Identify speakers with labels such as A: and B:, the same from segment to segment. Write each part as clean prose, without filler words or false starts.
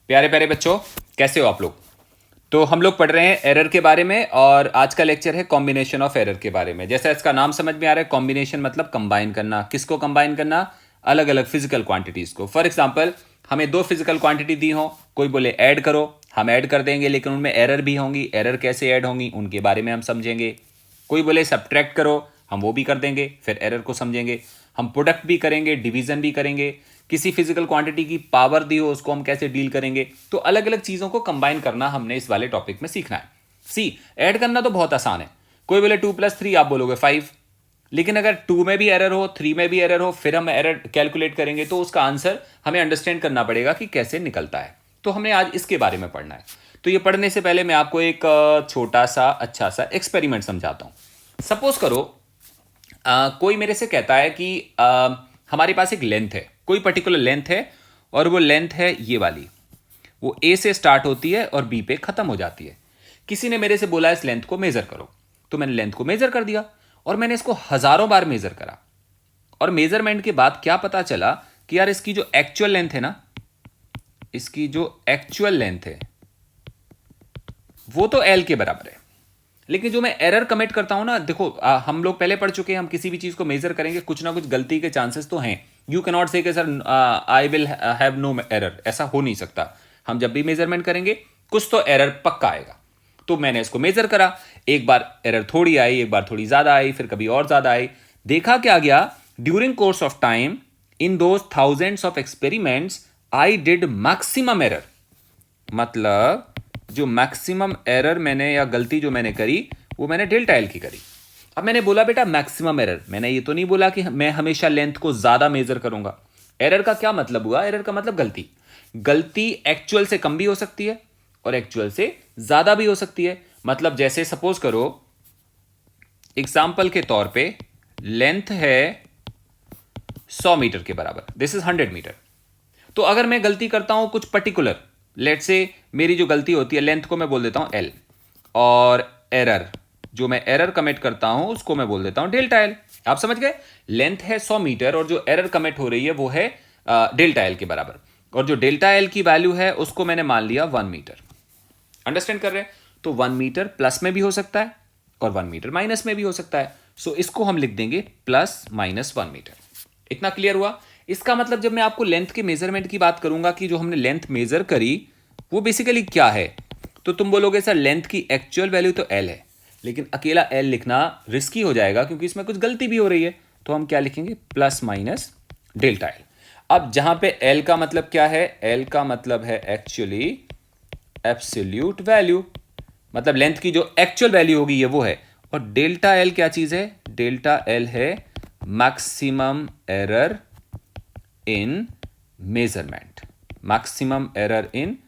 A: प्यारे प्यारे बच्चों, कैसे हो आप लोग। तो हम लोग पढ़ रहे हैं एरर के बारे में और आज का लेक्चर है कॉम्बिनेशन ऑफ एरर के बारे में। जैसा इसका नाम समझ में आ रहा है, कॉम्बिनेशन मतलब कंबाइन करना। किसको कंबाइन करना? अलग अलग फिजिकल क्वांटिटीज को। फॉर एग्जांपल, हमें दो फिजिकल क्वांटिटी दी हो, कोई बोले ऐड करो, हम ऐड कर देंगे, लेकिन उनमें एरर भी होंगी। एरर कैसे ऐड होंगी उनके बारे में हम समझेंगे। कोई बोले सब्ट्रैक्ट करो, हम वो भी कर देंगे, फिर एरर को समझेंगे। हम प्रोडक्ट भी करेंगे, डिवीजन भी करेंगे। किसी फिजिकल क्वांटिटी की पावर दी हो, उसको हम कैसे डील करेंगे। तो अलग अलग चीज़ों को कंबाइन करना हमने इस वाले टॉपिक में सीखना है। सी, ऐड करना तो बहुत आसान है। कोई बोले 2+3, आप बोलोगे 5, लेकिन अगर 2 में भी एरर हो, 3 में भी एरर हो, फिर हम एरर कैलकुलेट करेंगे तो उसका आंसर हमें अंडरस्टैंड करना पड़ेगा कि कैसे निकलता है। तो हमने आज इसके बारे में पढ़ना है। तो ये पढ़ने से पहले मैं आपको एक छोटा सा अच्छा सा एक्सपेरिमेंट समझाता हूं। सपोज करो कोई मेरे से कहता है कि हमारे पास एक लेंथ है, कोई पर्टिकुलर लेंथ है, और वो लेंथ है ये वाली। वो ए से स्टार्ट होती है और बी पे खत्म हो जाती है। किसी ने मेरे से बोला इस लेंथ को मेजर करो, तो मैंने लेंथ को मेजर कर दिया और मैंने इसको हजारों बार मेजर करा। और मेजरमेंट के बाद क्या पता चला कि यार इसकी जो एक्चुअल लेंथ है ना, इसकी जो एक्चुअल लेंथ है वो तो एल के बराबर है, लेकिन जो मैं एरर कमिट करता हूं ना, देखो हम लोग पहले पढ़ चुके हैं, हम किसी भी चीज को मेजर करेंगे कुछ ना कुछ गलती के चांसेस तो हैं। यू कैन नॉट से कि sir I will have no error, ऐसा हो नहीं सकता। हम जब भी मेजरमेंट करेंगे कुछ तो एरर पक्का आएगा। तो मैंने इसको मेजर करा, एक बार एरर थोड़ी आई, एक बार थोड़ी ज्यादा आई, फिर कभी और ज्यादा आई। देखा क्या गया, during course of time in those thousands of experiments I did maximum error. मतलब जो मैक्सिमम एरर मैंने या गलती जो मैंने करी वो मैंने डेल्टा एल की करी। अब मैंने बोला बेटा मैक्सिमम एरर, मैंने ये तो नहीं बोला कि मैं हमेशा लेंथ को ज्यादा मेजर करूंगा। एरर का क्या मतलब हुआ? एरर का मतलब गलती। गलती एक्चुअल से कम भी हो सकती है और एक्चुअल से ज्यादा भी हो सकती है। मतलब जैसे सपोज करो, एग्जाम्पल के तौर पे लेंथ है 100 मीटर के बराबर, दिस इज 100 मीटर। तो अगर मैं गलती करता हूं कुछ पर्टिकुलर, लेट से मेरी जो गलती होती है लेंथ को मैं बोल देता हूं एल, और एरर जो मैं एरर कमिट करता हूं उसको मैं बोल देता हूं डेल्टा एल। आप समझ गए? लेंथ है 100 मीटर और जो एरर कमिट हो रही है वो है डेल्टा एल के बराबर, और जो डेल्टा एल की वैल्यू है उसको मैंने मान लिया 1 मीटर। अंडरस्टैंड कर रहे हैं? तो 1 मीटर प्लस में भी हो सकता है और 1 मीटर माइनस में भी हो सकता है। सो इसको हम लिख देंगे +-1 मीटर। इतना क्लियर हुआ? इसका मतलब जब मैं आपको लेंथ के मेजरमेंट की बात करूंगा कि जो हमने लेंथ मेजर करी वो बेसिकली क्या है, तो तुम बोलोगे सर लेंथ की एक्चुअल वैल्यू तो एल है, लेकिन अकेला एल लिखना रिस्की हो जाएगा क्योंकि इसमें कुछ गलती भी हो रही है। तो हम क्या लिखेंगे? +-Delta L. अब जहां पे एल का मतलब क्या है? एल का मतलब है एक्चुअली एब्सोल्यूट वैल्यू, मतलब लेंथ की जो एक्चुअल वैल्यू होगी ये वो है। और डेल्टा एल क्या चीज है? डेल्टा एल है maximum error in measurement. Maximum error in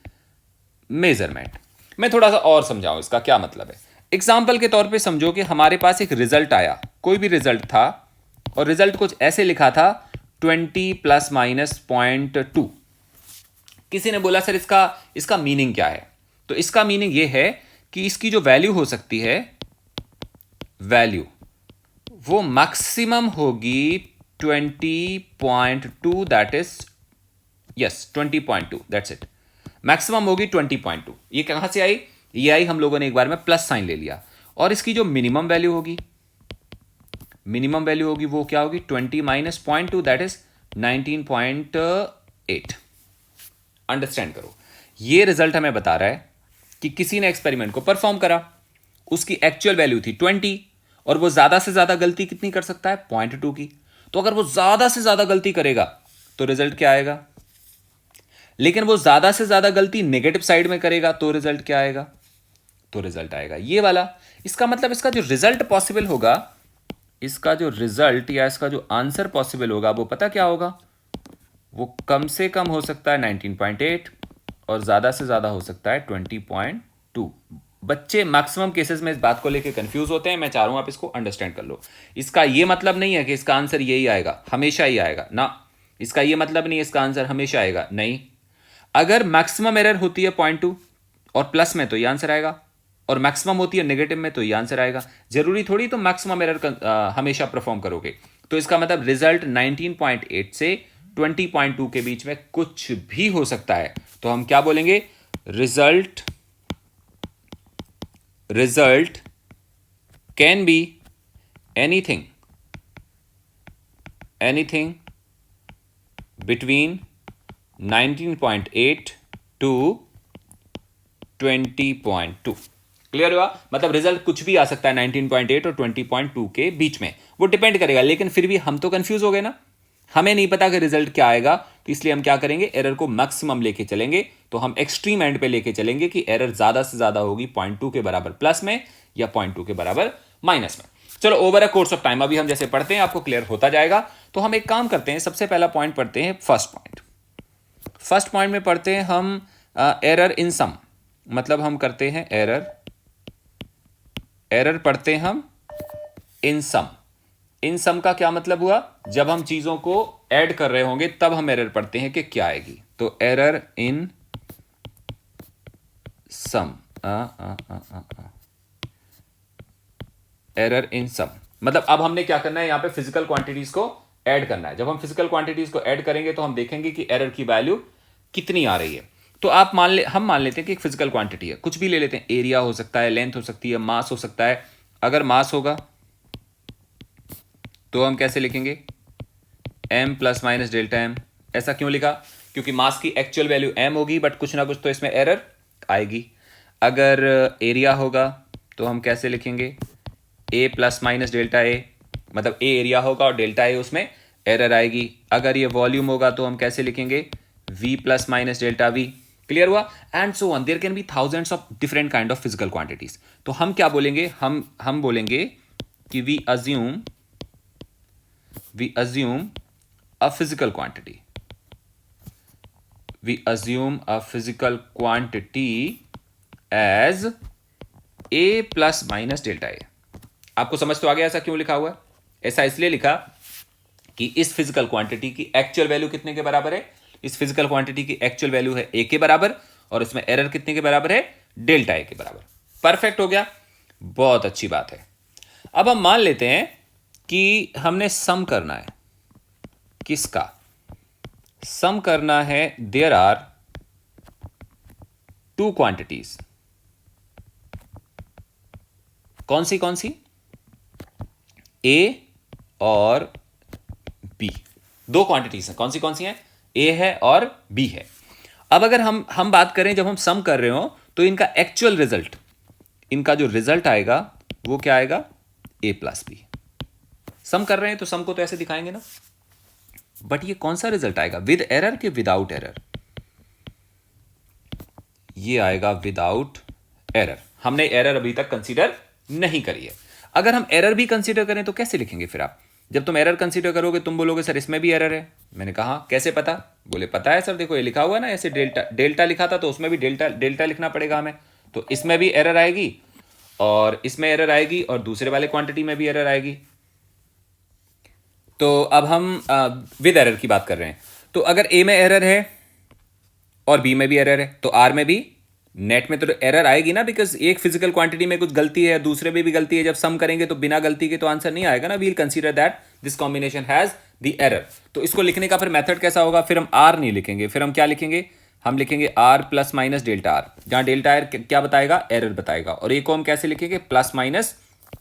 A: measurement. मैं थोड़ा सा और समझाऊं इसका क्या मतलब है। एग्जाम्पल के तौर पे समझो कि हमारे पास एक रिजल्ट आया, कोई भी रिजल्ट था, और रिजल्ट कुछ ऐसे लिखा था 20 ± 0.2। किसी ने बोला सर इसका इसका मीनिंग क्या है? तो इसका मीनिंग ये है कि इसकी जो वैल्यू हो सकती है, वैल्यू वो मैक्सिमम होगी 20.2, that is yes 20.2, that's it. Maximum होगी 20.2। ये कहां से आई? ये आई, हम लोगों ने एक बार में प्लस साइन ले लिया। और इसकी जो मिनिमम वैल्यू होगी, मिनिमम वैल्यू होगी वो क्या होगी? 20 - 0.2, दैट इज 19.8। अंडरस्टैंड करो, ये रिजल्ट हमें बता रहा है कि किसी ने एक्सपेरिमेंट को परफॉर्म करा, उसकी एक्चुअल वैल्यू थी 20, और वो ज्यादा से ज्यादा गलती कितनी कर सकता है? 0.2 की। तो अगर वो ज्यादा से ज्यादा गलती करेगा तो रिजल्ट क्या आएगा? लेकिन वो ज्यादा से ज्यादा गलती नेगेटिव साइड में करेगा तो रिजल्ट क्या आएगा? तो रिजल्ट आएगा ये वाला। इसका मतलब इसका जो रिजल्ट पॉसिबल होगा, इसका जो रिजल्ट या इसका जो आंसर पॉसिबल होगा वो पता क्या होगा? वो कम से कम हो सकता है 19.8 और ज्यादा से ज्यादा हो सकता है 20.2। बच्चे मैक्सिमम केसेस में इस बात को लेकर कंफ्यूज होते हैं। मैं चाह रहा हूं आप इसको अंडरस्टैंड कर लो। इसका ये मतलब नहीं है कि इसका आंसर यही आएगा, हमेशा ही आएगा ना। इसका ये मतलब नहीं है इसका आंसर हमेशा आएगा, नहीं। अगर मैक्सिमम एरर होती है 0.2 और प्लस में तो ये आंसर आएगा, और मैक्सिमम होती है नेगेटिव में तो ये आंसर आएगा। जरूरी थोड़ी तो मैक्सिमम एरर हमेशा परफॉर्म करोगे। तो इसका मतलब रिजल्ट 19.8 से 20.2 के बीच में कुछ भी हो सकता है। तो हम क्या बोलेंगे, result can be anything between 19.8 to 20.2। Clear हुआ? मतलब रिजल्ट कुछ भी आ सकता है 19.8 और 20.2 के बीच में, वो डिपेंड करेगा। लेकिन फिर भी हम तो कंफ्यूज हो गए ना, हमें नहीं पता कि रिजल्ट क्या आएगा, तो इसलिए हम क्या करेंगे, एरर को मैक्सिमम लेके चलेंगे। तो हम एक्सट्रीम एंड पे लेके चलेंगे कि एरर ज्यादा से ज्यादा होगी 0.2 के बराबर प्लस में या 0.2 के बराबर माइनस में। चलो, over a course of time अभी हम जैसे पढ़ते हैं आपको क्लियर होता जाएगा। तो हम एक काम करते हैं, सबसे पहला पॉइंट पढ़ते हैं, फर्स्ट पॉइंट में पढ़ते हैं हम एरर इन सम। मतलब हम करते हैं एरर पढ़ते हैं हम इन सम का क्या मतलब हुआ, जब हम चीजों को ऐड कर रहे होंगे तब हम एरर पढ़ते हैं कि क्या आएगी। तो error in some, error in सम मतलब अब हमने क्या करना है, यहां पे फिजिकल क्वांटिटीज को ऐड करना है। जब हम फिजिकल क्वांटिटीज को ऐड करेंगे तो हम देखेंगे कि एरर की वैल्यू कितनी आ रही है। तो हम मान लेते हैं कि एक फिजिकल क्वांटिटी है, कुछ भी ले लेते हैं, एरिया हो सकता है, लेंथ हो सकती है, मास हो सकता है। अगर मास होगा तो हम कैसे लिखेंगे, m plus minus delta m। ऐसा क्यों लिखा, क्योंकि मास की एक्चुअल वैल्यू m होगी, बट कुछ ना कुछ तो इसमें एरर आएगी। अगर एरिया होगा तो हम कैसे लिखेंगे, a plus minus delta a, मतलब a एरिया होगा और डेल्टा a उसमें एरर आएगी। अगर ये वॉल्यूम होगा तो हम कैसे लिखेंगे, v plus minus delta v। Clear हुआ? And so on, there can be thousands of different kind of physical quantities. तो हम क्या बोलेंगे, हम बोलेंगे कि we assume a physical quantity as a plus minus delta a। आपको समझ तो आ गया ऐसा क्यों लिखा हुआ है? ऐसा इसलिए लिखा कि इस फिजिकल क्वांटिटी की एक्चुअल वैल्यू कितने के बराबर है, इस फिजिकल क्वांटिटी की एक्चुअल वैल्यू है a के बराबर, और इसमें एरर कितने के बराबर है, डेल्टा a के बराबर। परफेक्ट हो गया, बहुत अच्छी बात है। अब हम मान लेते हैं कि हमने सम करना है, किसका सम करना है, देयर आर टू क्वांटिटीज। कौन सी, ए और बी, दो क्वांटिटीज हैं। कौन सी हैं, ए है और बी है। अब अगर हम बात करें, जब हम सम कर रहे हो तो इनका एक्चुअल रिजल्ट, इनका जो रिजल्ट आएगा वो क्या आएगा, ए प्लस बी। सम कर रहे हैं तो सम को तो ऐसे दिखाएंगे ना, बट ये कौन सा रिजल्ट आएगा, विद एरर के विदाउट एरर? ये आएगा विदाउट एरर। हमने एरर अभी तक कंसीडर नहीं करी है। अगर हम एरर भी कंसीडर करें तो कैसे लिखेंगे फिर आप? जब तुम एरर कंसीडर करोगे तुम बोलोगे सर इसमें भी एरर है। मैंने कहा कैसे पता? बोले पता है सर, देखो ये लिखा हुआ है ना, ऐसे डेल्टा लिखा था तो उसमें भी डेल्टा लिखना पड़ेगा हमें। तो इसमें भी एरर आएगी और इसमें एरर आएगी और दूसरे वाले क्वांटिटी में भी एरर आएगी। तो अब हम विद एरर की बात कर रहे हैं। तो अगर ए में एरर है और बी में भी एरर है तो आर में भी, नेट में तो एरर आएगी ना, बिकॉज एक फिजिकल क्वांटिटी में कुछ गलती है, दूसरे में भी गलती है। जब सम करेंगे तो बिना गलती के तो आंसर नहीं आएगा ना। We'll consider that this combination has the error. तो इसको लिखने का फिर मेथड कैसा होगा, फिर हम आर नहीं लिखेंगे, फिर हम क्या लिखेंगे, हम लिखेंगे R plus minus delta R, जहां डेल्टा आर क्या बताएगा, एरर बताएगा। और ए को हम कैसे लिखेंगे, प्लस माइनस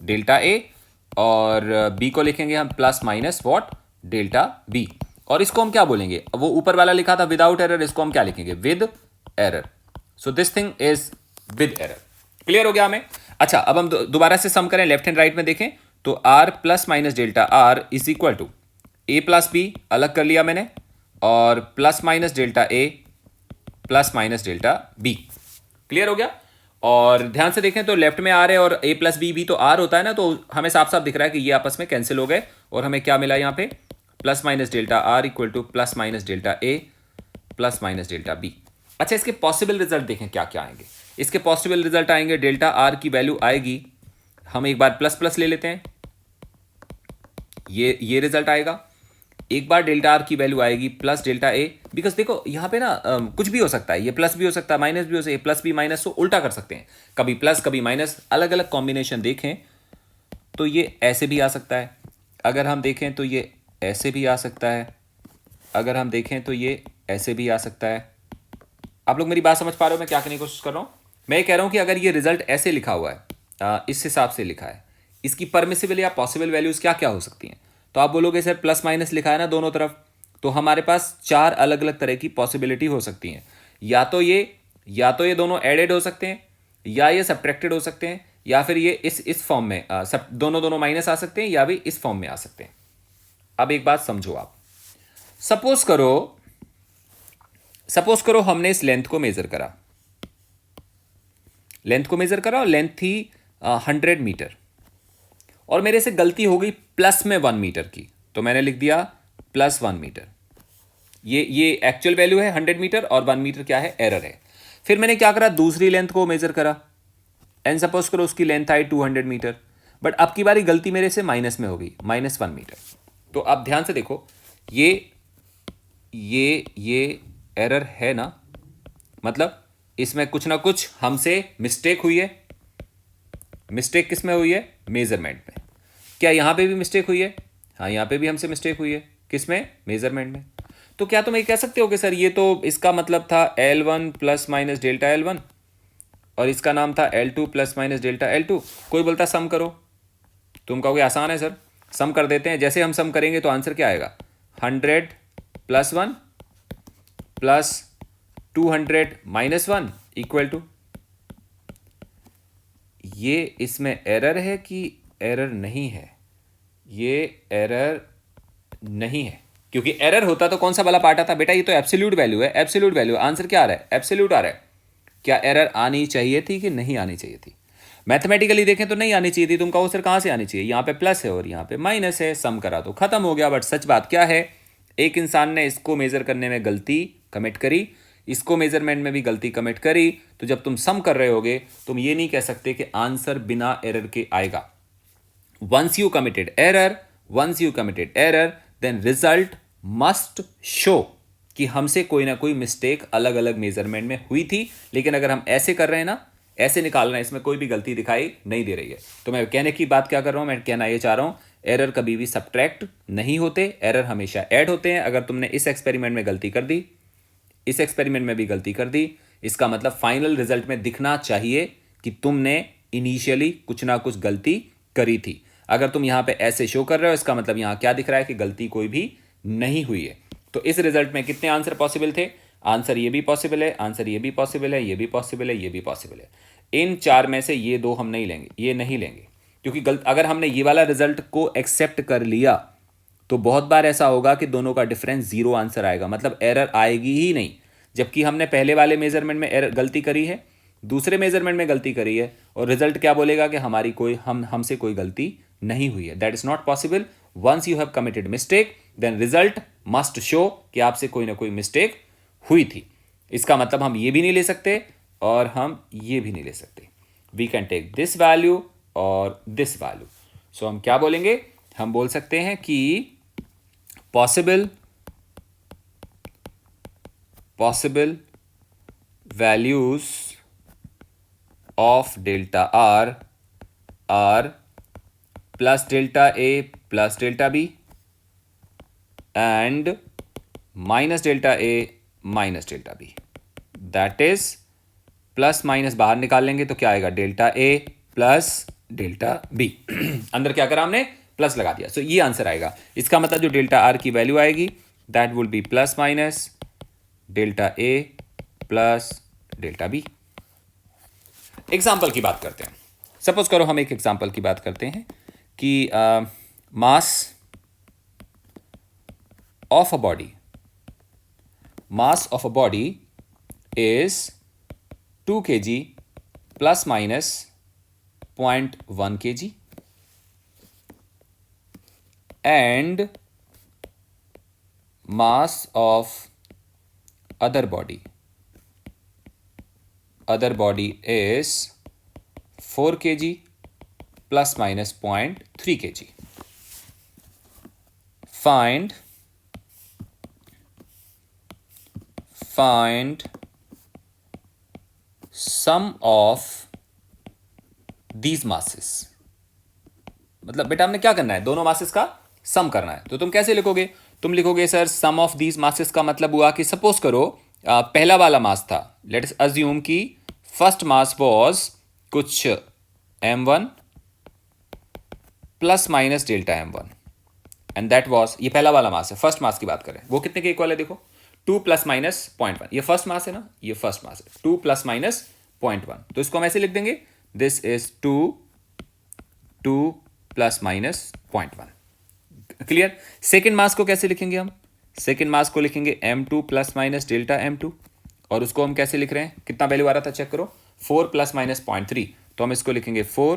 A: डेल्टा ए, और बी को लिखेंगे हम plus minus what, delta B. और इसको हम क्या बोलेंगे, वो ऊपर वाला लिखा था विदाउट एरर, इसको हम क्या लिखेंगे, with error. So this thing is with error. Clear हो गया हमें? अच्छा, अब हम दोबारा से सम करें, लेफ्ट हैंड राइट में देखें तो R plus minus delta R is equal to A plus B, अलग कर लिया मैंने, और plus minus delta A plus minus delta B. Clear हो गया? और ध्यान से देखें तो लेफ्ट में आर है और ए प्लस बी भी तो आर होता है ना, तो हमें साफ साफ दिख रहा है कि ये आपस में कैंसिल हो गए और हमें क्या मिला यहाँ पे, plus minus delta R equal to plus minus delta A plus minus delta B. अच्छा, इसके पॉसिबल रिजल्ट देखें क्या क्या आएंगे। इसके पॉसिबल रिजल्ट आएंगे, डेल्टा आर की वैल्यू आएगी, हम एक बार प्लस प्लस ले लेते हैं, ये रिजल्ट आएगा। एक बार डेल्टा आर की वैल्यू आएगी प्लस डेल्टा ए, बिकॉज देखो यहाँ पे ना कुछ भी हो सकता है, ये प्लस भी हो सकता है, माइनस भी हो सकता है, प्लस भी माइनस को उल्टा कर सकते हैं, कभी प्लस कभी माइनस, अलग अलग कॉम्बिनेशन देखें तो ये ऐसे भी आ सकता है। अगर हम देखें तो ये ऐसे भी आ सकता है, अगर हम देखें तो ये ऐसे भी आ सकता है। आप लोग मेरी बात समझ पा रहे हो मैं क्या करने की कोशिश कर रहा हूँ? मैं ये कह रहा हूँ कि अगर ये रिजल्ट ऐसे लिखा हुआ है, इस हिसाब से लिखा है, इसकी परमिसिबल या पॉसिबल वैल्यूज क्या क्या हो सकती हैं? तो आप बोलोगे सर प्लस माइनस लिखा है ना दोनों तरफ, तो हमारे पास 4 अलग अलग तरह की पॉसिबिलिटी हो सकती हैं। या तो ये दोनों एडेड हो सकते हैं, या ये सब्ट्रैक्टेड हो सकते हैं, या फिर ये इस फॉर्म में सब दोनों दोनों माइनस आ सकते हैं, या भी इस फॉर्म में आ सकते हैं। अब एक बात समझो आप, सपोज करो हमने इस लेंथ को मेजर करा, और लेंथ थी 100 मीटर, और मेरे से गलती हो गई प्लस में 1 मीटर की, तो मैंने लिख दिया प्लस 1 मीटर। ये एक्चुअल वैल्यू है 100 मीटर, और 1 मीटर क्या है, एरर है। फिर मैंने क्या करा, दूसरी लेंथ को मेजर करा, एंड सपोज करो उसकी लेंथ आई 200 मीटर, बट अब की बारी गलती मेरे से माइनस में हो गई, -1 मीटर। तो आप ध्यान से देखो, ये एरर है ना, मतलब इसमें कुछ ना कुछ हमसे मिस्टेक हुई है। मिस्टेक किस में हुई है, मेजरमेंट में। क्या यहां पे भी मिस्टेक हुई है? हाँ, यहां पे भी हमसे मिस्टेक हुई है, किस में, मेजरमेंट में। तो क्या तुम ये कह सकते हो कि सर ये तो इसका मतलब था L1 plus minus delta L1, और इसका नाम था L2 plus minus delta L2। कोई बोलता सम करो, तुम कहोगे आसान है सर, सम कर देते हैं। जैसे हम सम करेंगे तो आंसर क्या आएगा, 100 plus 1 plus 200 minus 1 equal to, ये इसमें एरर है कि एरर नहीं है? ये एरर नहीं है, क्योंकि एरर होता तो कौन सा वाला पार्ट आता बेटा, ये तो एब्सोल्यूट वैल्यू है, एब्सोल्यूट वैल्यू। आंसर क्या आ रहा है, एब्सोल्यूट आ रहा है। क्या एरर आनी चाहिए थी कि नहीं आनी चाहिए थी? मैथमेटिकली देखें तो नहीं आनी चाहिए थी। तुम कहो सर कहाँ से आनी चाहिए, यहाँ पे प्लस है और यहाँ पे माइनस है, सम करा तो खत्म हो गया। बट सच बात क्या है, एक इंसान ने इसको मेजर करने में गलती कमिट करी, इसको मेजरमेंट में भी गलती कमिट करी, तो जब तुम सम कर रहे होगे तुम ये नहीं कह सकते कि आंसर बिना एरर के आएगा। once you committed error then result must show कि हमसे कोई ना कोई मिस्टेक अलग अलग मेजरमेंट में हुई थी। लेकिन अगर हम ऐसे कर रहे हैं ना, ऐसे निकाल रहे हैं, इसमें कोई भी गलती दिखाई नहीं दे रही है। तो मैं कहने की बात क्या कर रहा हूं, मैं कहना ये चाह रहा हूं, एरर कभी भी सब्ट्रैक्ट नहीं होते, एरर हमेशा ऐड होते हैं। अगर तुमने इस एक्सपेरिमेंट में गलती कर दी, इस एक्सपेरिमेंट में भी गलती कर दी, इसका मतलब फाइनल रिजल्ट में दिखना चाहिए कि तुमने इनिशियली कुछ ना कुछ गलती करी थी। अगर तुम यहां पे ऐसे शो कर रहे हो, इसका मतलब यहां क्या दिख रहा है कि गलती कोई भी नहीं हुई है। तो इस रिजल्ट में कितने आंसर पॉसिबल थे? आंसर ये भी पॉसिबल है, आंसर ये भी पॉसिबल है, ये भी पॉसिबल है, ये भी पॉसिबल है। इन 4 में से ये 2 हम नहीं लेंगे, ये नहीं लेंगे, क्योंकि अगर हमने ये वाला रिजल्ट को एक्सेप्ट कर लिया तो बहुत बार ऐसा होगा कि दोनों का डिफरेंस 0 आंसर आएगा, मतलब एरर आएगी ही नहीं। जबकि हमने पहले वाले मेजरमेंट में एरर गलती करी है, दूसरे मेजरमेंट में गलती करी है, और रिजल्ट क्या बोलेगा कि हमारी कोई हमसे कोई गलती नहीं हुई है। That is not possible. Once you have committed mistake then result must show कि आपसे कोई ना कोई मिस्टेक हुई थी। इसका मतलब हम ये भी नहीं ले सकते और हम ये भी नहीं ले सकते। We can take this value और दिस वैल्यू। सो हम क्या बोलेंगे, हम बोल सकते हैं कि possible values of delta R are plus delta A plus delta B and minus delta A minus delta B. That is plus minus बाहर निकाल लेंगे तो क्या आएगा, delta A plus delta B. अंदर क्या करा हमने, प्लस लगा दिया। सो ये आंसर आएगा। इसका मतलब जो डेल्टा आर की वैल्यू आएगी that will be plus minus delta A plus delta B. Example की बात करते हैं। सपोज करो हम एक एग्जाम्पल की बात करते हैं कि mass of a body is 2 kg plus minus 0.1 kg and mass of other body is 4 kg plus minus 0.3 kg. Find sum of these masses. मतलब बेटा हमने क्या करना है, दोनों मासेस का सम करना है। तो तुम कैसे लिखोगे, तुम लिखोगे sir sum of these masses का मतलब हुआ कि सपोज करो पहला वाला मास था, लेट्स अज्यूम कि फर्स्ट मास वाज कुछ m1 plus minus delta m1 and that was, ये पहला वाला मास है, फर्स्ट मास की बात करें, वो कितने के इक्वल है देखो 2 प्लस माइनस 0.1, ये फर्स्ट मास है ना, ये फर्स्ट मास है 2 प्लस माइनस 0.1, तो इसको हम ऐसे लिख देंगे this is 2 plus minus 0.1। Clear. Second mass को कैसे लिखेंगे हम, सेकेंड मास को लिखेंगे m2 plus minus delta m2, और उसको हम कैसे लिख रहे हैं, कितना वैल्यू आ रहा था चेक करो 4 प्लस माइनस 0.3, तो हम इसको लिखेंगे 4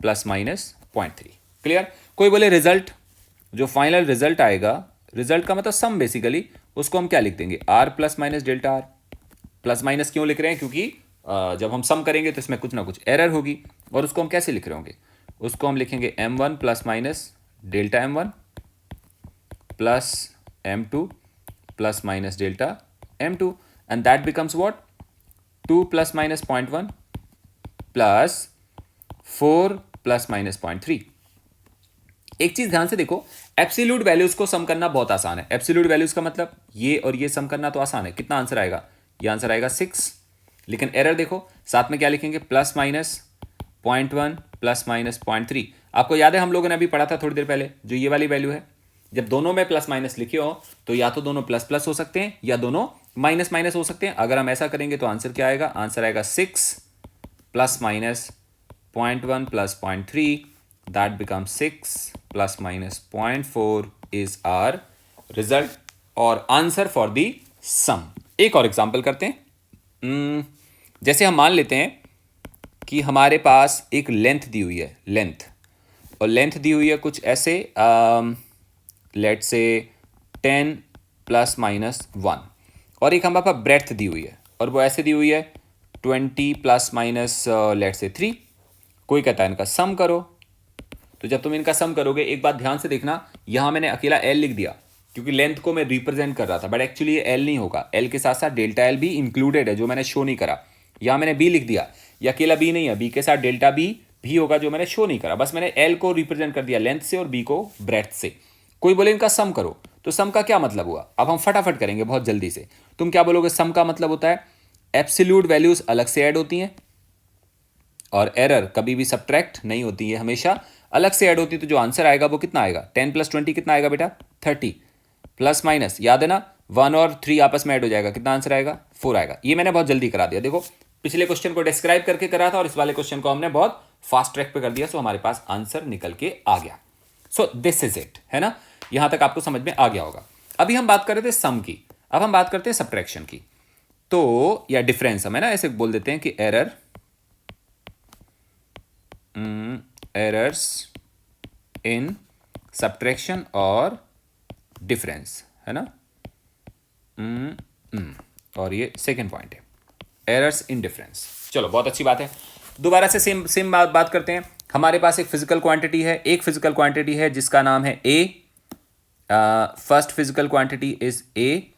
A: प्लस माइनस 0.3। क्लियर। कोई बोले रिजल्ट, जो फाइनल रिजल्ट आएगा, रिजल्ट का मतलब सम बेसिकली, उसको हम क्या लिख देंगे r plus minus delta r। Plus minus क्यों लिख रहे हैं, क्योंकि जब हम सम करेंगे तो इसमें कुछ ना कुछ एरर होगी, और उसको हम कैसे लिख रहे होंगे, उसको हम लिखेंगे m1 plus minus delta m1 plus m2 plus minus delta m2 and that becomes what 2 plus minus 0.1 plus 4 plus minus 0.3। एक चीज ध्यान से देखो, एब्सोल्यूट वैल्यूज को सम करना बहुत आसान है। एब्सोल्यूट वैल्यूज का मतलब ये और ये सम करना तो आसान है। कितना आंसर आएगा, ये आंसर आएगा 6, लेकिन एरर देखो साथ में क्या लिखेंगे, प्लस माइनस 0.1 प्लस माइनस 0.3। आपको याद है हम लोगों ने अभी पढ़ा था थोड़ी देर पहले, जो ये वाली वैल्यू है, जब दोनों में प्लस माइनस लिखे हो तो या तो दोनों प्लस प्लस हो सकते हैं या दोनों माइनस माइनस हो सकते हैं। अगर हम ऐसा करेंगे तो आंसर क्या आएगा, आंसर आएगा 6 plus minus 0.1 plus 0.3, that becomes 6 plus minus 0.4 is our result और आंसर फॉर दी सम। एक और एग्जांपल करते हैं। जैसे हम मान लेते हैं कि हमारे पास एक लेंथ दी हुई है, लेंथ, और लेंथ दी हुई है कुछ ऐसे, लेट्स से 10 प्लस माइनस 1, और एक हमारे पास ब्रेथ दी हुई है और वो ऐसे दी हुई है 20 प्लस माइनस लेट्स से 3। कोई कहता है इनका सम करो, तो जब तुम इनका सम करोगे एक बात ध्यान से देखना, यहां मैंने अकेला एल लिख दिया क्योंकि लेंथ को मैं रिप्रेजेंट कर रहा था, बट एक्चुअली ये एल नहीं होगा, एल के साथ साथ डेल्टा एल भी इंक्लूडेड है जो मैंने शो नहीं करा। यहां मैंने बी लिख दिया, ये अकेला बी नहीं है, बी के साथ डेल्टा बी भी होगा जो मैंने शो नहीं करा, बस मैंने एल को रिप्रेजेंट कर दिया लेंथ से और बी को ब्रेथ से। कोई बोले इनका सम करो, तो सम का क्या मतलब हुआ, अब हम फटाफट करेंगे बहुत जल्दी से। तुम क्या बोलोगे, सम का मतलब होता है एब्सोल्यूट वैल्यूज अलग से ऐड होती हैं और एरर कभी भी सब्ट्रैक्ट नहीं होती है, हमेशा अलग से ऐड होती है। तो जो आंसर आएगा वो कितना आएगा, 10 प्लस 20 कितना आएगा बेटा, 30, प्लस माइनस याद है ना 1 और 3 आपस में ऐड हो जाएगा, कितना आंसर आएगा 4 आएगा। ये मैंने बहुत जल्दी करा दिया, देखो पिछले क्वेश्चन को डिस्क्राइब करके करा था और इस वाले क्वेश्चन को हमने बहुत फास्ट ट्रैक पे कर दिया, सो हमारे पास आंसर निकल के आ गया। सो दिस इज इट, है ना, यहां तक आपको समझ में आ गया होगा। अभी हम बात कर रहे थे सम की, अब हम बात करते हैं सब्ट्रैक्शन की, तो या डिफरेंस हम है ना ऐसे बोल देते हैं कि एरर्स इन सब्ट्रैक्शन और डिफरेंस, है ना। और ये सेकेंड पॉइंट है, एरर्स इन डिफरेंस। चलो बहुत अच्छी बात है, दोबारा से सेम बात करते हैं। हमारे पास एक फिजिकल क्वांटिटी है, एक फिजिकल क्वांटिटी है जिसका नाम है A. First physical quantity is A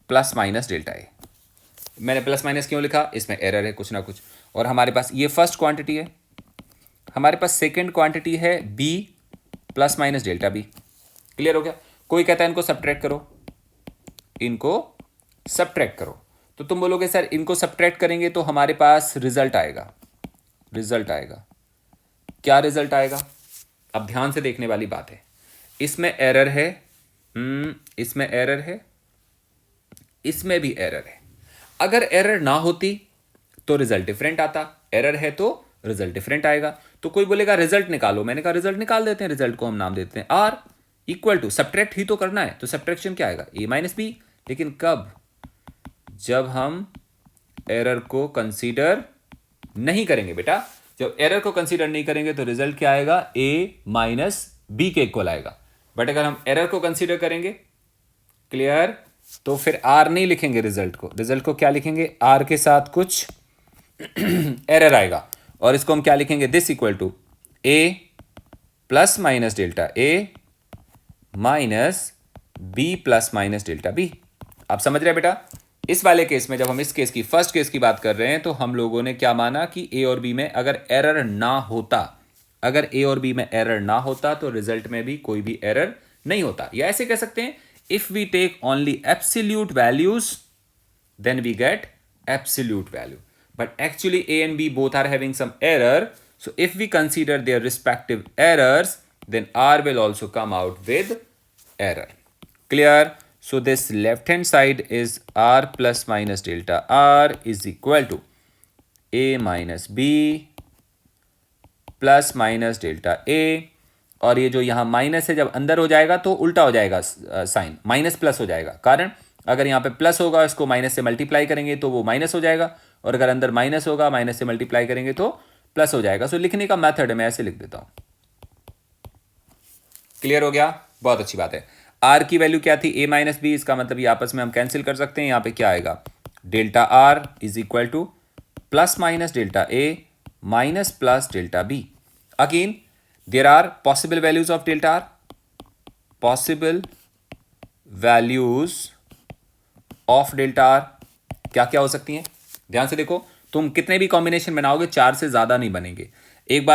A: plus minus delta A. मैंने प्लस माइनस क्यों लिखा, इसमें एरर है कुछ ना कुछ। और हमारे पास ये फर्स्ट क्वांटिटी है, हमारे पास सेकेंड क्वांटिटी है B plus minus delta B. Clear हो गया। कोई कहता है इनको सब्ट्रैक्ट करो, इनको सब्ट्रैक्ट करो, तो तुम बोलोगे सर इनको सब्ट्रैक्ट करेंगे तो हमारे पास रिजल्ट आएगा, रिजल्ट आएगा क्या, रिजल्ट आएगा, अब ध्यान से देखने वाली बात है, इसमें एरर है, इसमें एरर है, इसमें भी एरर है। अगर एरर ना होती तो रिजल्ट डिफरेंट आता, एरर है तो रिजल्ट डिफरेंट आएगा। तो कोई बोलेगा रिजल्ट निकालो, मैंने कहा रिजल्ट निकाल देते हैं, रिजल्ट को हम नाम देते हैं आर इक्वल टू, सब्ट्रैक्ट ही तो करना है, तो सब्ट्रैक्शन क्या आएगा, ए माइनस बी। लेकिन कब, जब हम एरर को कंसीडर नहीं करेंगे बेटा, जब एरर को कंसीडर नहीं करेंगे तो रिजल्ट क्या आएगा, ए माइनस बी के इक्वल आएगा। बट अगर हम एरर को कंसीडर करेंगे, क्लियर, तो फिर आर नहीं लिखेंगे रिजल्ट को, रिजल्ट को क्या लिखेंगे, आर के साथ कुछ एरर आएगा और इसको हम क्या लिखेंगे, this equal to A plus minus delta A minus B plus minus delta B. आप समझ रहे हैं बेटा। इस वाले केस में, जब हम इस केस की, फर्स्ट केस की बात कर रहे हैं, तो हम लोगों ने क्या माना कि ए और बी में अगर एरर ना होता, अगर ए और बी में एरर ना होता तो रिजल्ट में भी कोई भी एरर नहीं होता। या ऐसे कह सकते हैं, if we take only absolute values then we get absolute value, but actually A and B both are having some error. So if we consider their respective errors, then R will also come out with error. Clear? So this left hand side is R plus minus delta R is equal to A minus B plus minus delta A, और ये जो यहाँ minus है जब अंदर हो जाएगा तो उल्टा हो जाएगा साइन, माइनस प्लस हो जाएगा। कारण अगर यहाँ पे प्लस होगा इसको माइनस से मल्टीप्लाई करेंगे तो वो माइनस हो जाएगा, और अगर अंदर माइनस होगा माइनस से मल्टीप्लाई करेंगे तो प्लस हो जाएगा। सो लिखने का मेथड है, मैं ऐसे लिख देता हूँ। क्लियर हो गया? बहुत अच्छी बात है। आर की वैल्यू क्या थी? ए माइनस बी। इसका मतलब ये आपस में हम कैंसिल कर सकते हैं। यहाँ पे क्या आएगा? Delta R is equal to plus minus delta A minus plus delta B. Again there are possible values of delta R, possible values of delta R क्या क्या हो सकती हैं? ध्यान से देखो, तुम कितने भी कॉम्बिनेशन बनाओगे 4 से ज्यादा नहीं बनेंगे। एक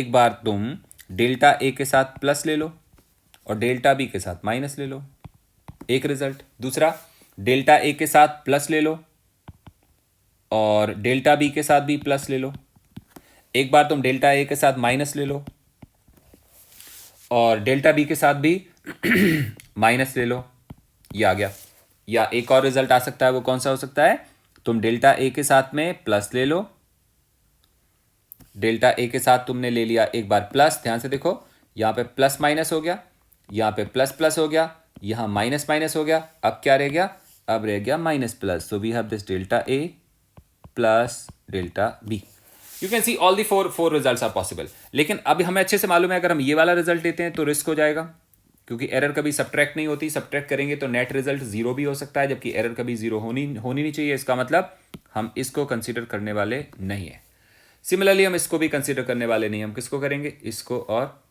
A: बार तुम डेल्टा ए के साथ प्लस ले लो और डेल्टा बी के साथ माइनस ले लो, एक रिजल्ट। दूसरा, डेल्टा ए के साथ प्लस ले लो और डेल्टा बी के साथ भी प्लस ले लो। एक बार तुम डेल्टा ए के साथ माइनस ले लो और डेल्टा बी के साथ भी माइनस ले लो, ये आ गया। या एक और रिजल्ट आ सकता है, वो कौन सा हो सकता है? तुम डेल्टा ए के साथ में प्लस ले लो, डेल्टा ए के साथ तुमने ले लिया एक बार प्लस। ध्यान से देखो, यहां पे प्लस माइनस हो गया, यहां पे प्लस प्लस हो गया, यहां माइनस माइनस हो गया। अब क्या रह गया? अब रह गया minus plus. So we have this delta A plus delta B. You can see all the four results are possible. लेकिन अभी हमें अच्छे से मालूम है, अगर हम ये वाला रिजल्ट लेते हैं तो रिस्क हो जाएगा, क्योंकि एरर कभी सब्ट्रैक्ट नहीं होती। सब्ट्रैक्ट करेंगे तो नेट रिजल्ट जीरो भी हो सकता है, जबकि एरर कभी जीरो होनी नहीं चाहिए। इसका मतलब हम इसको कंसीडर करने वाले नहीं है। सिमिलरली हम इसको भी कंसीडर करने वाले नहीं। हम किसको करेंगे? इसको और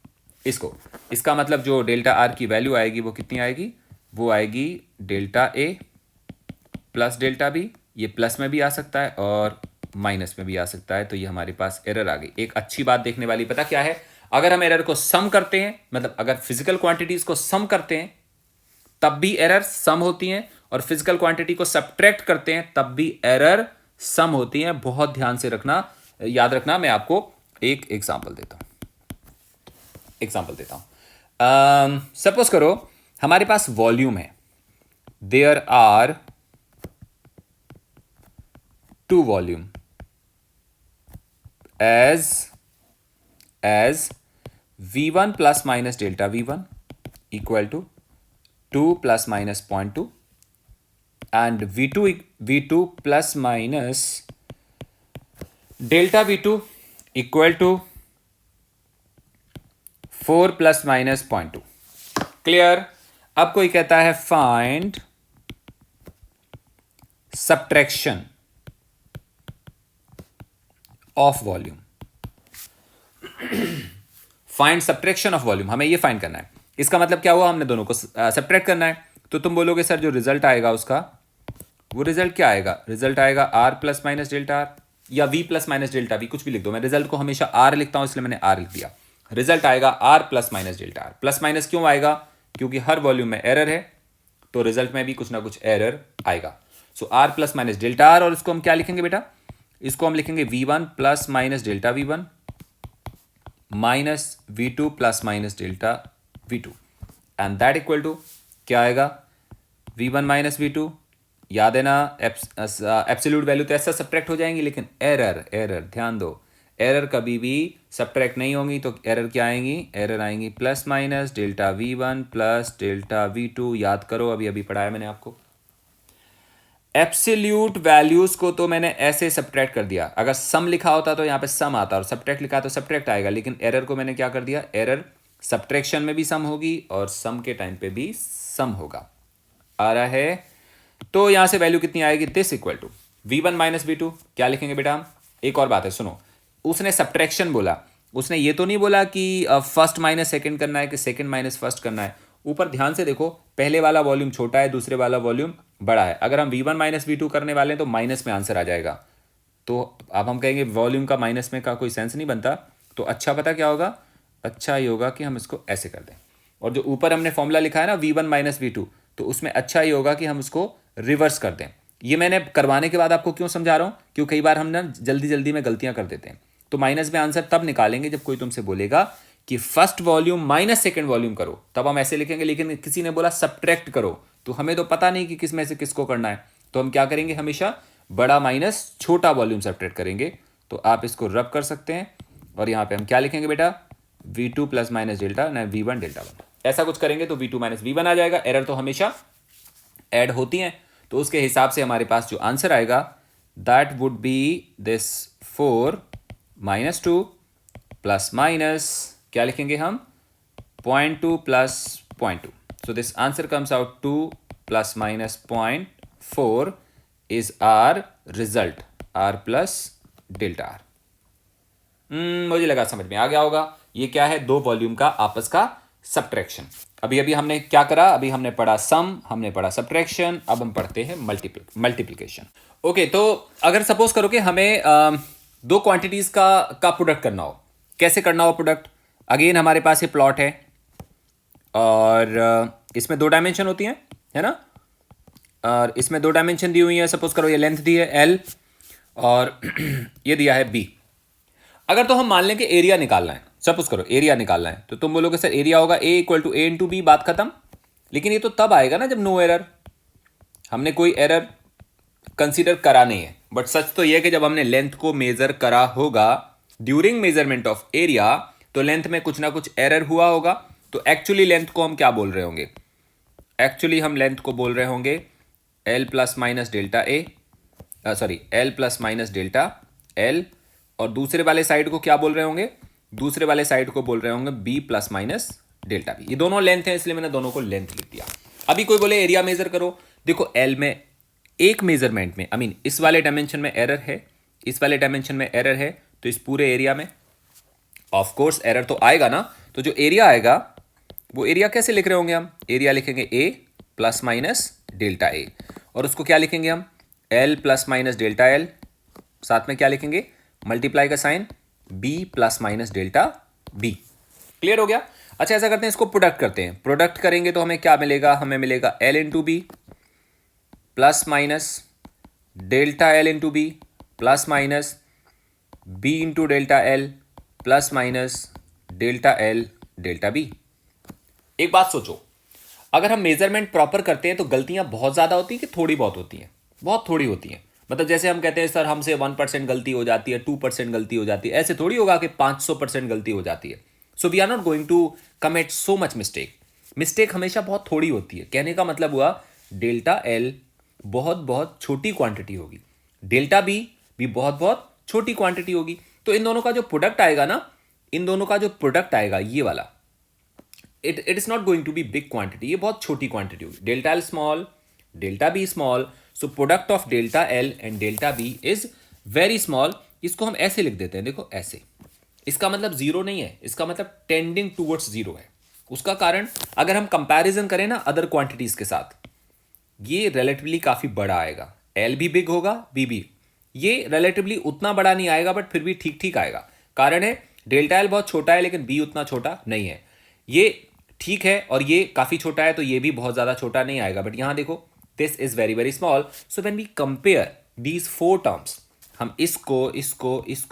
A: इसको। इसका मतलब जो डेल्टा आर की वैल्यू आएगी वो कितनी आएगी? वो आएगी delta A plus delta B. ये प्लस में भी आ सकता है और माइनस में भी आ सकता है। तो ये हमारे पास एरर आ गई। एक अच्छी बात देखने वाली पता क्या है? अगर हम एरर को सम करते हैं, मतलब अगर फिजिकल क्वांटिटीज को सम करते हैं तब भी एरर सम होती हैं, और फिजिकल क्वांटिटी को सब्ट्रैक्ट करते हैं तब भी एरर सम होती हैं। बहुत ध्यान से रखना, याद रखना। मैं आपको एक एग्जांपल देता हूं। सपोज करो हमारे पास वॉल्यूम है, there are 2 volume as v1 plus minus delta v1 equal to 2 plus minus 0.2 and v2 plus minus delta v2 equal to 4 plus minus 0.2। Clear? अब कोई कहता है find subtraction of volume. Find subtraction of volume, हमें ये find करना है। इसका मतलब क्या हुआ? हमने दोनों को सब्ट्रैक्ट करना है। तो तुम बोलोगे सर जो रिजल्ट आएगा उसका, वो रिजल्ट क्या आएगा? रिजल्ट आएगा R plus minus delta R या V plus minus delta V, कुछ भी लिख दो। मैं रिजल्ट को हमेशा आर लिखता हूं इसलिए मैंने आर लिख दिया। रिजल्ट आएगा R plus minus delta R. Plus minus क्यों आएगा? क्योंकि हर वॉल्यूम में एरर है, तो रिजल्ट में भी कुछ ना कुछ एरर आएगा। So R plus minus delta R, और इसको हम क्या लिखेंगे बेटा? इसको हम लिखेंगे v1 plus minus delta v1 minus v2 plus minus delta v2 and that equal to क्या आएगा? v1 minus v2। याद है ना, एब्सोल्यूट वैल्यू तो ऐसा सब्ट्रैक्ट हो जाएंगी, लेकिन एरर ध्यान दो, एरर कभी भी सब्ट्रैक्ट नहीं होंगी। तो एरर क्या आएंगी? एरर आएंगी plus minus delta v1 plus delta v2। याद करो, अभी पढ़ाया मैंने आपको। एब्सोल्यूट वैल्यूज को तो मैंने ऐसे सब्ट्रैक्ट कर दिया। अगर सम लिखा होता तो यहाँ पे सम आता, और सब्ट्रैक्ट लिखा तो सब्ट्रैक्ट आएगा। लेकिन एरर को मैंने क्या कर दिया? एरर सब्ट्रैक्शन में भी सम होगी और सम के टाइम पे भी सम होगा। आ रहा है? तो यहां से वैल्यू कितनी आएगी? This equal to v1 minus v2। क्या लिखेंगे बेटा हम? एक और बात है, सुनो। उसने सब्ट्रैक्शन बोला, उसने ये तो नहीं बोला कि फर्स्ट माइनस सेकेंड करना है कि सेकेंड माइनस फर्स्ट करना है। ऊपर ध्यान से देखो, पहले वाला वॉल्यूम छोटा है, दूसरे वाला वॉल्यूम बड़ा है। अगर हम v1 माइनस v2 करने वाले हैं तो माइनस में आंसर आ जाएगा। तो अब हम कहेंगे वॉल्यूम का माइनस में का कोई सेंस नहीं बनता। तो अच्छा पता क्या होगा? अच्छा ये होगा कि हम इसको ऐसे कर दें। और जो ऊपर हमने फॉर्मूला लिखा है ना V1 माइनस V2, तो उसमें अच्छा ही होगा कि हम उसको रिवर्स कर दें। ये मैंने करवाने के बाद आपको क्यों समझा रहा हूँ, क्योंकि कई बार हम ना जल्दी जल्दी में गलतियां कर देते हैं। तो माइनस में आंसर तब निकालेंगे जब कोई तुमसे बोलेगा कि first volume minus second volume करो, तब हम ऐसे लिखेंगे। लेकिन किसी ने बोला सब्ट्रैक्ट करो, तो हमें तो पता नहीं कि किस में से किसको करना है, तो हम क्या करेंगे, हमेशा बड़ा माइनस छोटा वॉल्यूम सब्ट्रैक्ट करेंगे। तो आप इसको रब कर सकते हैं और यहाँ पे हम क्या लिखेंगे बेटा, V2 प्लस माइनस डेल्टा ना V1 डेल्टा 1, ऐसा कुछ करेंगे तो V2 माइनस V1 आ जाएगा। एरर तो हमेशा ऐड होती हैं, तो उसके हिसाब से हमारे पास जो आंसर आएगा that would be this 4 minus 2 plus minus क्या लिखेंगे हम, 0.2 plus 0.2। So this answer comes out 2 plus minus 0.4 is our result, R plus delta R। मुझे लगा समझ में आ गया होगा। ये क्या है, दो वॉल्यूम का आपस का सब्ट्रैक्शन। अभी अभी हमने क्या करा, अभी हमने पढ़ा सम, हमने पढ़ा सब्ट्रैक्शन, अब हम पढ़ते हैं मल्टीप्लिकेशन। ओके, तो अगर सपोज करो कि हमें दो क्वांटिटीज का प्रोडक्ट करना हो, कैसे करना हो प्रोडक्ट। अगेन हमारे पास ये प्लॉट है और इसमें दो डायमेंशन होती हैं, है ना, और इसमें दो डायमेंशन दी हुई है। सपोज करो ये लेंथ दी है L और ये दिया है B। अगर तो हम मान लें कि एरिया निकालना है, सपोज करो एरिया निकालना है, तो तुम बोलोगे सर एरिया होगा A equal to A into B, बात खत्म। लेकिन ये तो तब आएगा ना जब नो एरर, हमने कोई एरर कंसीडर करा नहीं है। बट सच तो यह कि जब हमने लेंथ को मेजर करा होगा ड्यूरिंग मेजरमेंट ऑफ एरिया, तो लेंथ में कुछ ना कुछ एरर हुआ होगा। तो एक्चुअली लेंथ को हम क्या बोल रहे होंगे, एक्चुअली हम लेंथ को बोल रहे होंगे L plus minus delta A, sorry L plus minus delta L, और दूसरे वाले साइड को क्या बोल रहे होंगे, दूसरे वाले साइड को बोल रहे होंगे B plus minus delta B। ये दोनों लेंथ है, इसलिए मैंने दोनों को लेंथ लिख दिया। अभी कोई बोले एरिया मेजर करो, देखो L में एक मेजरमेंट में आई मीन इस वाले डायमेंशन में एरर है, इस वाले डायमेंशन में एरर है, तो इस पूरे एरिया में ऑफ कोर्स एरर तो आएगा ना। तो जो एरिया आएगा वो एरिया कैसे लिख रहे होंगे हम, एरिया लिखेंगे A plus minus delta A, और उसको क्या लिखेंगे हम, L plus minus delta L, साथ में क्या लिखेंगे, मल्टीप्लाई का sign B plus minus delta B। Clear हो गया। अच्छा ऐसा करते हैं, इसको प्रोडक्ट करते हैं। प्रोडक्ट करेंगे तो हमें क्या मिलेगा, हमें मिलेगा L into B plus minus delta L into B plus minus B into delta L plus minus delta L delta B। एक बात सोचो, अगर हम मेजरमेंट प्रॉपर करते हैं तो गलतियां बहुत ज्यादा होती हैं कि थोड़ी बहुत होती हैं, बहुत थोड़ी होती हैं। मतलब जैसे हम कहते हैं सर हमसे 1% गलती हो जाती है, 2% गलती हो जाती है, ऐसे थोड़ी होगा कि 500% गलती हो जाती है। So we are not going to commit so much mistake. Mistake हमेशा बहुत थोड़ी होती है। कहने का मतलब हुआ डेल्टा L बहुत बहुत छोटी क्वांटिटी होगी, डेल्टा B भी बहुत बहुत छोटी क्वांटिटी होगी। तो इन दोनों का जो प्रोडक्ट आएगा ना, इन दोनों का जो प्रोडक्ट आएगा ये वाला, it is not going to be big quantity, ये बहुत छोटी क्वांटिटी होगी। Delta L small, delta B small, so product of delta L and delta B is very small. इसको हम ऐसे लिख देते हैं, देखो ऐसे। इसका मतलब जीरो नहीं है, इसका मतलब टेंडिंग टूवर्ड्स जीरो है। उसका कारण अगर हम कंपैरिजन करें ना अदर क्वांटिटीज के साथ, ये रिलेटिवली काफी बड़ा आएगा। L भी बिग होगा, B भी, ये रिलेटिवली उतना बड़ा नहीं आएगा बट फिर भी ठीक ठीक आएगा। कारण है डेल्टा L बहुत छोटा है लेकिन B उतना छोटा नहीं है। ये ठीक है और ये काफी छोटा है, तो ये भी बहुत ज्यादा छोटा नहीं आएगा। बट यहां देखो this is very very small. So when we compare these four terms, हम इसको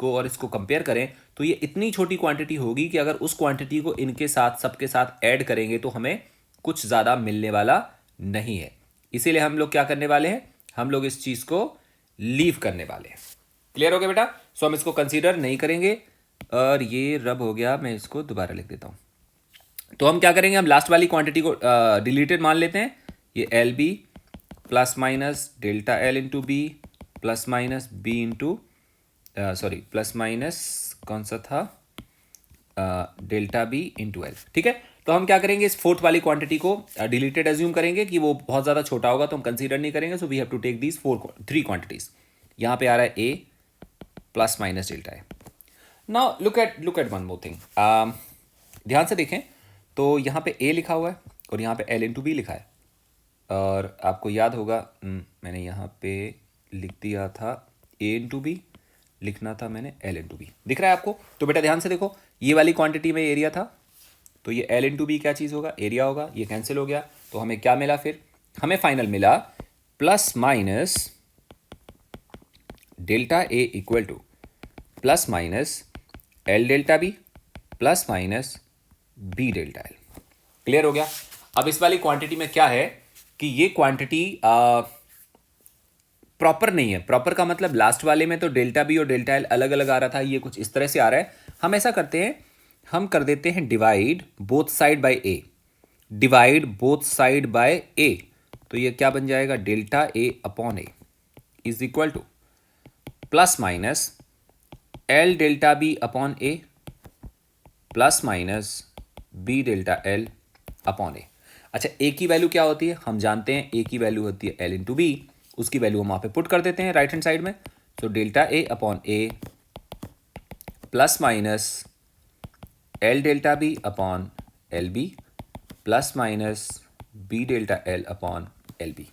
A: और इसको कंपेयर करें, तो ये इतनी छोटी क्वांटिटी होगी कि अगर उस क्वांटिटी को इनके साथ सबके साथ ऐड करेंगे तो हमें कुछ ज्यादा मिलने वाला नहीं है। इसीलिए हम लोग क्या करने वाले हैं, हम लोग इस चीज को लीव करने वाले हैं। क्लियर हो गया बेटा। सो हम इसको कंसीडर नहीं करेंगे। और ये रब हो गया, मैं इसको दोबारा लिख देता हूं। तो हम क्या करेंगे, हम लास्ट वाली क्वांटिटी को डिलीटेड मान लेते हैं। ये L B plus minus delta L into B plus minus B into sorry plus minus कौन सा था, डेल्टा बी इंटू एल। ठीक है, तो हम क्या करेंगे, इस फोर्थ वाली क्वांटिटी को डिलीटेड एज्यूम करेंगे कि वो बहुत ज़्यादा छोटा होगा, तो हम कंसीडर नहीं करेंगे। So we have to take these three quantities. यहाँ पे आ रहा है A plus minus delta A. Now look at one more thing. ध्यान से देखें तो यहाँ पे a लिखा हुआ है और यहाँ पे l इंटू बी लिखा है। और आपको याद होगा मैंने यहाँ पे लिख दिया था a इंटू बी, लिखना था मैंने l इंटू बी। दिख रहा है आपको। तो बेटा ध्यान से देखो, ये वाली क्वांटिटी में एरिया था, तो ये L इंटू बी क्या चीज़ होगा, एरिया होगा, ये कैंसिल हो गया। तो हमें क्या मिला फिर, हमें फाइनल मिला plus minus delta A equal to plus minus L delta B plus minus B delta L. Clear हो गया। अब इस वाली क्वांटिटी में क्या है कि ये क्वांटिटी प्रॉपर नहीं है। प्रॉपर का मतलब लास्ट वाले में तो डेल्टा बी और डेल्टा एल अलग अलग आ रहा था, ये कुछ इस तरह से आ रहा है। हम ऐसा करते हैं, हम कर देते हैं divide both side by A, divide both side by A. तो ये क्या बन जाएगा, delta A upon A is equal to plus minus L delta B upon A plus minus B delta L upon A. अच्छा, A की value क्या होती है हम जानते हैं, ए की वैल्यू होती है एल इंटू बी, उसकी वैल्यू हम वहाँ पे पुट कर देते हैं राइट हैंड साइड में। So delta A upon A plus minus L delta B upon L B plus minus B delta L upon L B.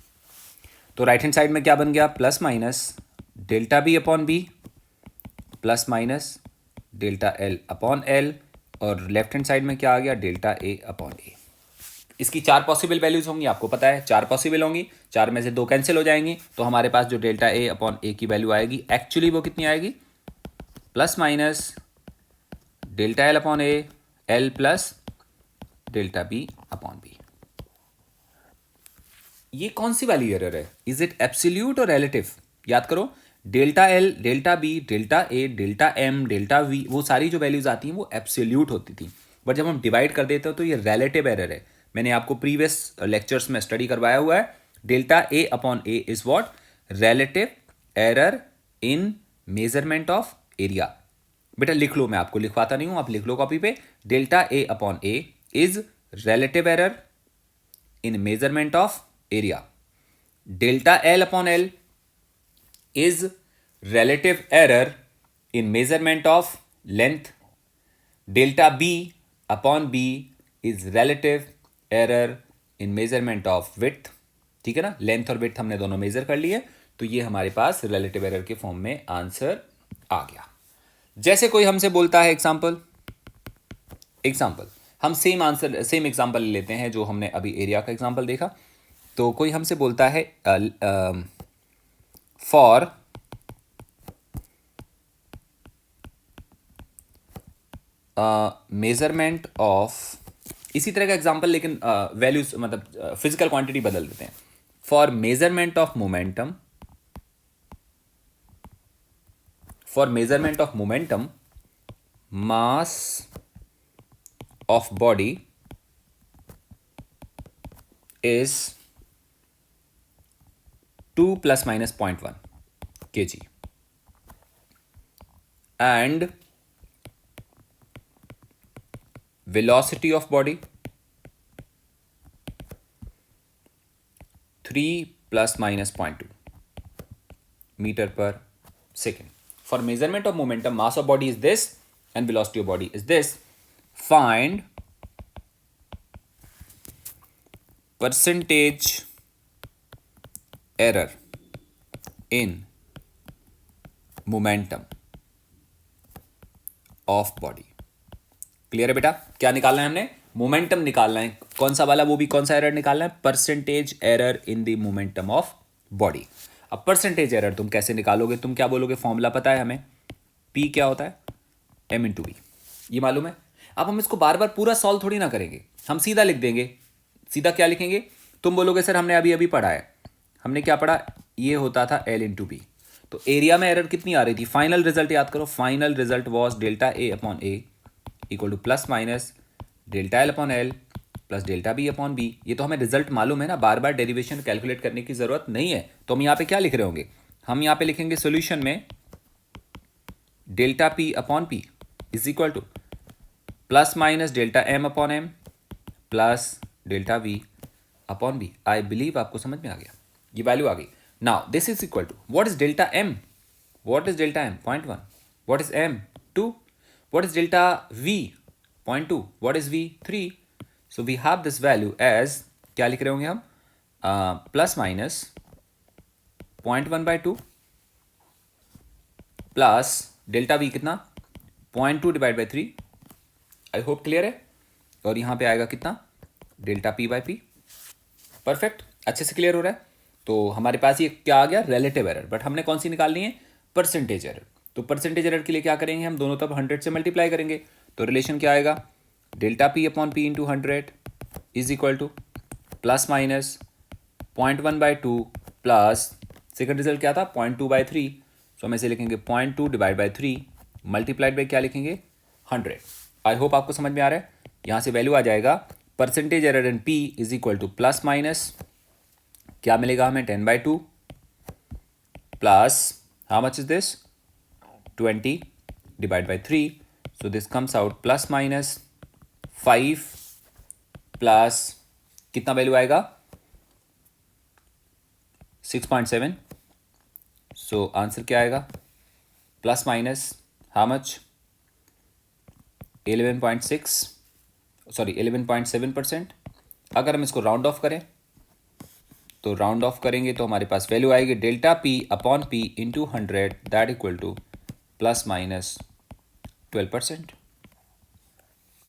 A: तो राइट हैंड साइड में क्या बन गया, plus minus delta B upon B plus minus delta L upon L, और left hand side में क्या आ गया, delta A upon ए। इसकी चार पॉसिबल वैल्यूज होंगी, आपको पता है चार पॉसिबल होंगी, चार में से दो कैंसिल हो जाएंगी। तो हमारे पास जो डेल्टा ए अपॉन ए की वैल्यू आएगी एक्चुअली वो कितनी आएगी, plus minus delta L upon A L plus delta B upon B. ये कौन सी वाली एरर है, इज इट एब्सोल्यूट और रिलेटिव? याद करो, delta L, delta B, delta A, delta M, delta V, वो सारी जो वैल्यूज आती हैं वो एब्सोल्यूट होती थी, बट जब हम डिवाइड कर देते हो तो ये रिलेटिव एरर है। मैंने आपको प्रीवियस लेक्चर्स में स्टडी करवाया हुआ है। Delta A upon A is what, relative error in measurement of area. बेटा लिख लो, मैं आपको लिखवाता नहीं हूं, आप लिख लो कॉपी पे। Delta A upon A is relative error in measurement of area. Delta L upon L is relative error in measurement of length. Delta B upon B is relative error in measurement of width. ठीक है ना, length और width हमने दोनों major कर लिए, तो ये हमारे पास रिलेटिव एरर के फॉर्म में आंसर आ गया। जैसे कोई हमसे बोलता है एग्जाम्पल हम सेम एग्जाम्पल लेते हैं जो हमने अभी एरिया का एग्जाम्पल देखा। तो कोई हमसे बोलता है फॉर मेजरमेंट ऑफ, इसी तरह का एग्जाम्पल लेकिन वैल्यूज मतलब फिजिकल क्वांटिटी बदल देते हैं। For measurement of momentum, mass of body is 2 ± 0.1 kg and velocity of body 3 ± 0.2 meter per second. For measurement of momentum, mass of body is this and velocity of body is this. Find percentage error in momentum of body. Clear है बेटा, क्या निकालना है हमने, momentum निकालना है। कौन सा वाला, वो भी कौन सा एरर निकालना है, percentage error in the momentum of body. अब परसेंटेज एरर तुम कैसे निकालोगे, तुम क्या बोलोगे, फॉर्मूला पता है हमें, पी क्या होता है, एम इंटू बी, ये मालूम है। अब हम इसको बार बार पूरा सॉल्व थोड़ी ना करेंगे, हम सीधा लिख देंगे। सीधा क्या लिखेंगे, तुम बोलोगे सर हमने अभी अभी पढ़ा है, हमने क्या पढ़ा, ये होता था एल इंटू बी। तो एरिया में एरर कितनी आ रही थी, फाइनल रिजल्ट याद करो, final result was delta A upon A equal to plus minus delta L upon L plus delta B upon B. ये तो हमें रिजल्ट मालूम है ना, बार बार डेरिवेशन कैलकुलेट करने की जरूरत नहीं है। तो हम यहाँ पे क्या लिख रहे होंगे, हम यहाँ पे लिखेंगे सोल्यूशन में delta P upon P is equal to plus minus delta M upon M plus delta V upon B. I believe आपको समझ में आ गया, ये वैल्यू आ गई। Now this is equal to what is delta M, what is delta M 0.1, what is M 2, what is delta v 0.2, what is v 3. So we have this value as, क्या लिख रहे होंगे हम, plus minus 0.1 by 2 plus delta v कितना 0.2 divide by 3। I hope clear है। और यहाँ पे आएगा कितना, delta P by P. Perfect, अच्छे से क्लियर हो रहा है। तो हमारे पास ये क्या आ गया, रिलेटिव एरर, बट हमने कौन सी निकालनी है, परसेंटेज एरर। तो परसेंटेज एरर के लिए क्या करेंगे, हम दोनों तरफ 100 से मल्टीप्लाई करेंगे। तो रिलेशन क्या आएगा, delta P upon P into 100 is equal to plus minus 0.1/2 plus second result क्या था 0.2/3, सो हम ऐसे लिखेंगे 0.2 डिवाइड बाई 3 मल्टीप्लाइड बाई क्या लिखेंगे 100। आई होप आपको समझ में आ रहा है। यहाँ से वैल्यू आ जाएगा percentage error in P is equal to plus minus क्या मिलेगा हमें 10/2 plus how much is this 20 divide by 3, so this comes out plus minus 5 plus कितना वैल्यू आएगा 6.7। सो आंसर क्या आएगा प्लस माइनस हाउ मच 11.7%। अगर हम इसको राउंड ऑफ करें तो राउंड ऑफ करेंगे तो हमारे पास वैल्यू आएगी delta P upon P into 100 that equal to plus minus 12%।